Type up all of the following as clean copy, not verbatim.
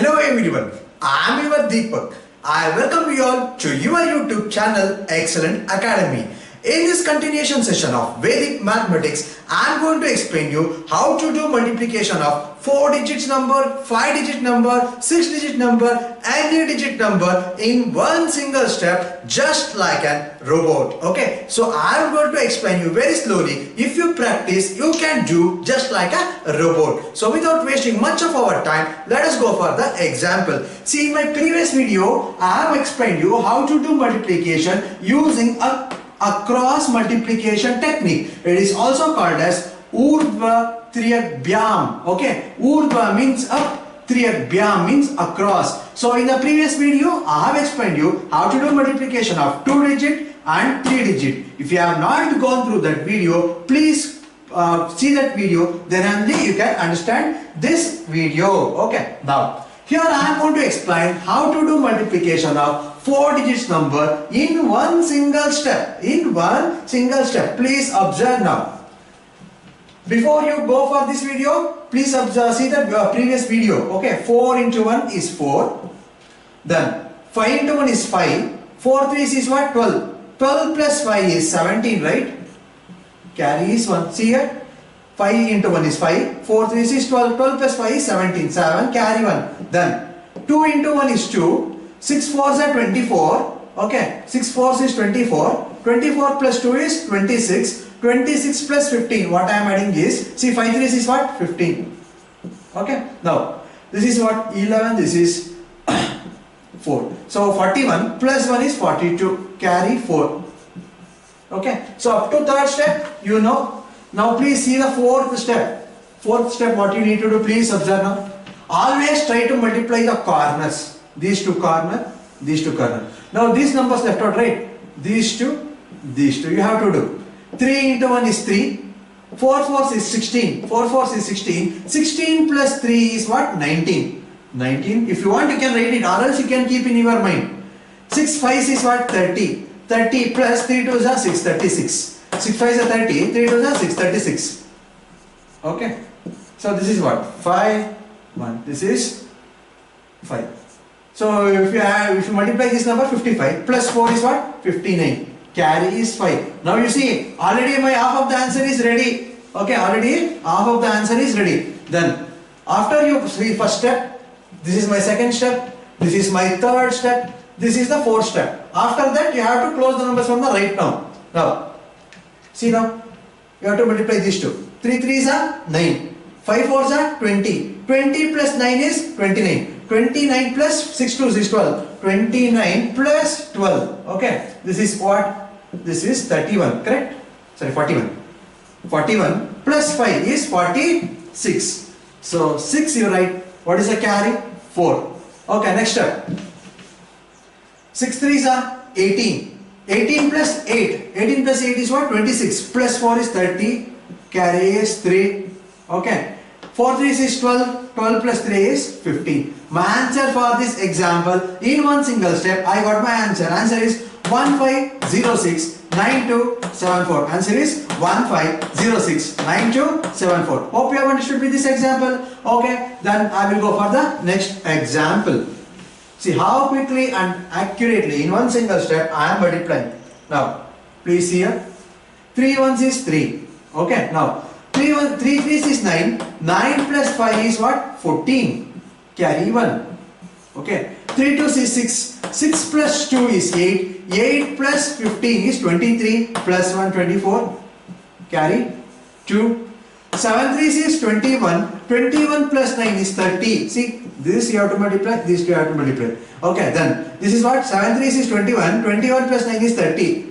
Hello everyone, I am your Deepak. I welcome you all to your YouTube channel Excellent Academy. In this continuation session of Vedic Mathematics, I am going to explain you how to do multiplication of 4 digits number, 5 digit number, 6 digit number, any digit number in one single step just like a robot. Okay, so I am going to explain you very slowly. If you practice, you can do just like a robot. So without wasting much of our time, let us go for the example. See, in my previous video, I have explained you how to do multiplication using a cross multiplication technique. It is also called as Urdhva Triyabhyam. Okay, Urdhva means up, Triyabhyam means across. So in the previous video, I have explained you how to do multiplication of 2 digit and 3 digit. If you have not gone through that video, please see that video, then only you can understand this video. Okay, now here I am going to explain how to do multiplication of 4 digits number in one single step. Please observe now. Before you go for this video, please observe, see the previous video. Okay, 4 into 1 is 4. Then 5 into 1 is 5. 4 3 is what? 12. 12 plus 5 is 17, right? Carry is 1. See here. 5 into 1 is 5. 4 3 is 12. 12 plus 5 is 17. 7. Carry 1. Then 2 into 1 is 2. 6 4s are 24. Okay. 6 4s is 24. 24 plus 2 is 26. 26 plus 15. What I am adding is, see, 5 3 is what? 15. Okay. Now, this is what? 11. This is 4. So, 41 plus 1 is 42. Carry 4. Okay. So, up to third step, you know. Now, please see the fourth step. Fourth step, what you need to do, please observe now. Always try to multiply the corners. These two corner, these two corner. Now, these numbers left out, right? These two, you have to do. 3 into 1 is 3. 4 4 is 16. 4 4 is 16. 16 plus 3 is what? 19. 19. If you want, you can write it, or else you can keep in your mind. 6 5 is what? 30. 30 plus 3 2 is 6, 36. 6 5 is 30. 3 2 is 6, 36. Okay. So this is what? 5, 1. This is 5. So if you multiply this number, 55 plus 4 is what? 59. Carry is 5. Now you see, already my half of the answer is ready. Okay, already half of the answer is ready. Then after you see first step, this is my second step, this is my third step, this is the fourth step. After that you have to close the numbers from the right now. Now, see now, you have to multiply these two. 3 3s are 9. 5 4s are 20. 20 plus 9 is 29. 29 plus 6 2 is 12. 29 plus 12. Okay. This is what? This is 31. Correct? Sorry, 41. 41 plus 5 is 46. So 6 you write. What is the carry? 4. Okay. Next step. 6 3s are 18. 18 plus 8. 18 plus 8 is what? 26. Plus 4 is 30. Carry is 3. Okay. 4 3 is 12. 12 plus 3 is 15. My answer for this example, in one single step, I got my answer. Answer is 15069274. Answer is 15069274. Hope you have understood with this example. Okay, then I will go for the next example. See how quickly and accurately in one single step I am multiplying. Now, please see here. 3 1s is 3. Okay, now 3 3s is 9. 9 plus 5 is what? 14. Carry 1. Okay. 3 2 is 6. 6 plus 2 is 8. 8 plus 15 is 23. Plus 1 24. Carry 2. 7 3 is 21. 21 plus 9 is 30. See, this you have to multiply. This you have to multiply. Okay. Then this is what? 7 3 is 21. 21 plus 9 is 30.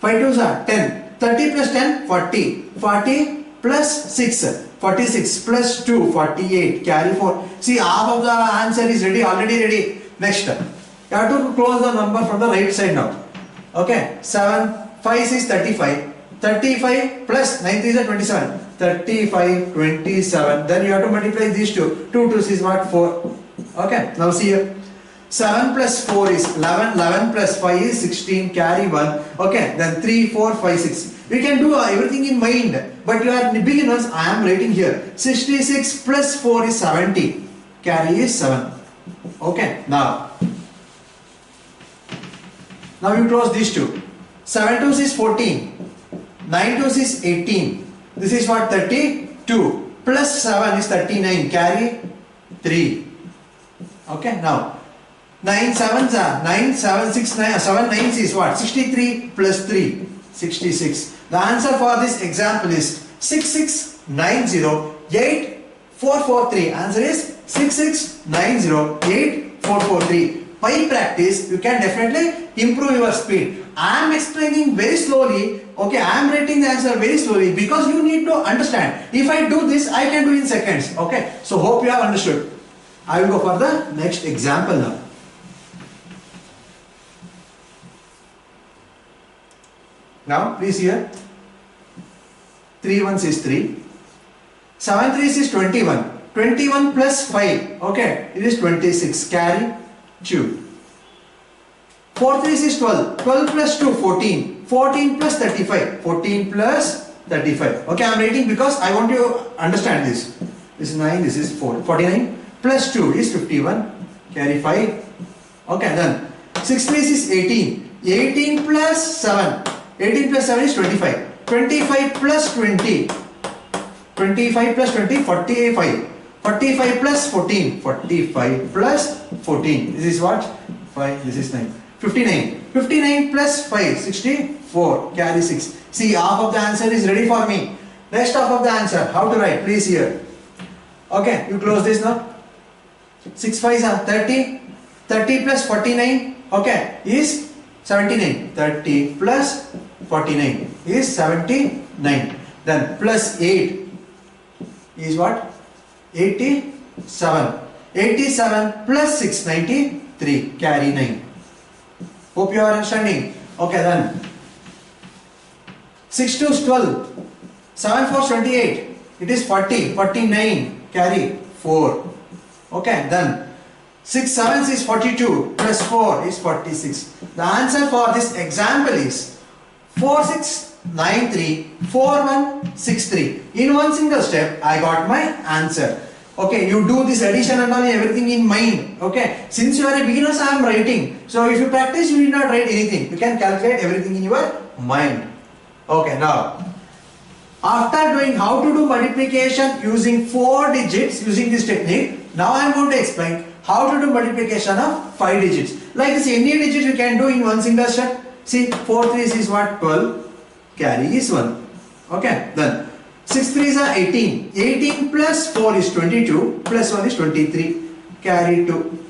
5 2s are 10. 30 plus 10 40. 40 plus 6. 46 plus 2, 48, carry 4. See, half of the answer is ready, already ready. Next step. You have to close the number from the right side now. Okay, 7, 5 is 35. 35 plus 9 is 27. 35, 27. Then you have to multiply these two. 2 2 is what? 4. Okay, now see here. 7 plus 4 is 11. 11 plus 5 is 16. Carry 1. Okay, then 3, 4, 5, 6. We can do everything in mind, but you are beginners. I am writing here 66 plus 4 is 70. Carry is 7. Okay, now you close these two. 7 2s is 14, 9 2s is 18. This is what? 32 plus 7 is 39. Carry 3. Okay, now 9 7s are 9 7 6 9 7 9s is what? 63 plus 3 66. The answer for this example is 6690843. Answer is 6690843. By practice, you can definitely improve your speed. I am explaining very slowly. Okay, I am writing the answer very slowly because you need to understand. If I do this, I can do in seconds. Okay, so hope you have understood. I will go for the next example now. Now, please hear. 3 1s is 3. 7 3s is 21. 21 plus 5. Okay, it is 26. Carry 2. 4 3s is 12. 12 plus 2, 14. 14 plus 35. 14 plus 35. Okay, I am writing because I want you to understand this. This is 9, this is 4. 49 plus 2 is 51. Carry 5. Okay, then 6 3s is 18. 18 plus 7. 18 plus 7 is 25. 25 plus 20. 25 plus 20, 45. 45 plus 14. 45 plus 14. This is what? 5. This is 9. 59. 59 plus 5. 64. Carry 6. See, half of the answer is ready for me. Next half of the answer. How to write? Please here. Okay, you close this now. 6 5s are 30. 30 plus 49. Okay, is 79. 30 plus 49 is 79. Then plus 8 is what? 87. 87 plus 6, 93. Carry 9. Hope you are understanding. Okay, then 6 2 is 12. 7 4 is 28. It is 40. 49. Carry 4. Okay, then 6 7 is 42 plus 4 is 46. The answer for this example is 4693 4163. In one single step, I got my answer. Okay, you do this addition and all everything in mind. Okay, since you are a beginner, I am writing. So if you practice, you need not write anything. You can calculate everything in your mind. Okay, now after doing how to do multiplication using 4 digits using this technique, now I am going to explain how to do multiplication of 5 digits. Like this, any digit you can do in one single step. See, 4 3s is what? 12. Carry is 1. Okay, then 6 3s are 18. 18 plus 4 is 22. Plus 1 is 23. Carry 2.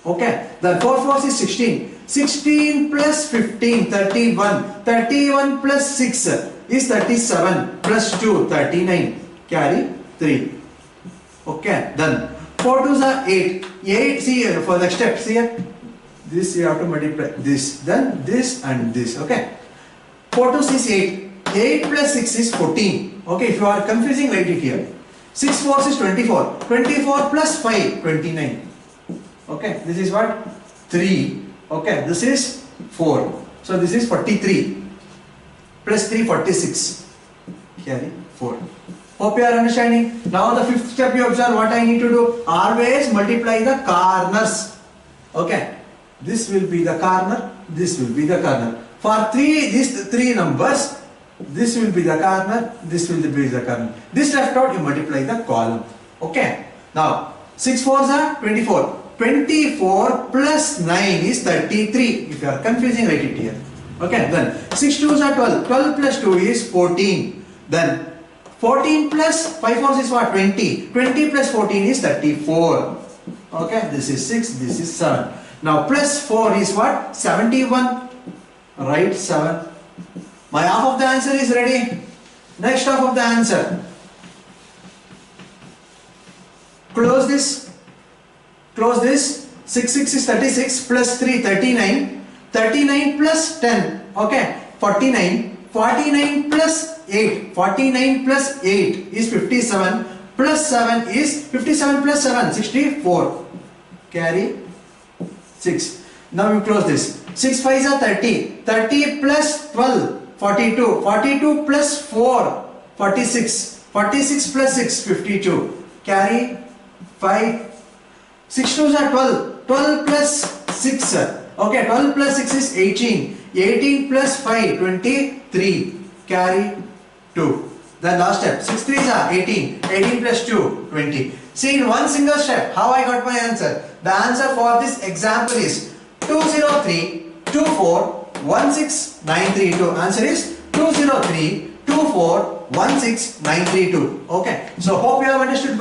Okay, then 4 4s is 16. 16 plus 15, 31. 31 plus 6 is 37. Plus 2, 39. Carry 3. Okay, then 4 2s are 8. 8, see here, for the step, see here. This you have to multiply this, then this and this. Okay, 4 2s is 8. 8 plus 6 is 14. Okay, if you are confusing, write it here. 6 4s is 24. 24 plus 5, 29. Okay, this is what? 3. Okay, this is 4. So this is 43. Plus 3, 46. Carry 4. Hope you are understanding. Now the fifth step you observe what I need to do. Always multiply the corners. Okay, this will be the corner. This will be the corner. For these three numbers, this will be the corner. This will be the corner. This left out, you multiply the column. Okay. Now 6 4s are 24. 24 plus 9 is 33. If you are confusing, write it here. Okay. Then 6 2s are 12. 12 plus 2 is 14. Then 14 plus 5 4s is what? 20. 20 plus 14 is 34. Okay. This is 6. This is 7. Now plus 4 is what? 71. Write 7. My half of the answer is ready. Next half of the answer. Close this. Close this. 6 6 is 36 plus 3 39. 39 plus 10. Okay. 49. 49 plus 8. 49 plus 8 is 57. Plus 7 is 57 plus 7 64. Carry 6. Now you close this. 6 5s are 30. 30 plus 12. 42. 42 plus 4. 46. 46 plus 6. 52. Carry 5. 6 2s are 12. 12 plus 6. Okay, 12 plus 6 is 18. 18 plus 5, 23. Carry 2. The last step. 6 3s are 18. 18 plus 2, 20. See, in one single step, how I got my answer. The answer for this example is 203 24 16932. Answer is 203 24 16932. Okay. So hope you have understood.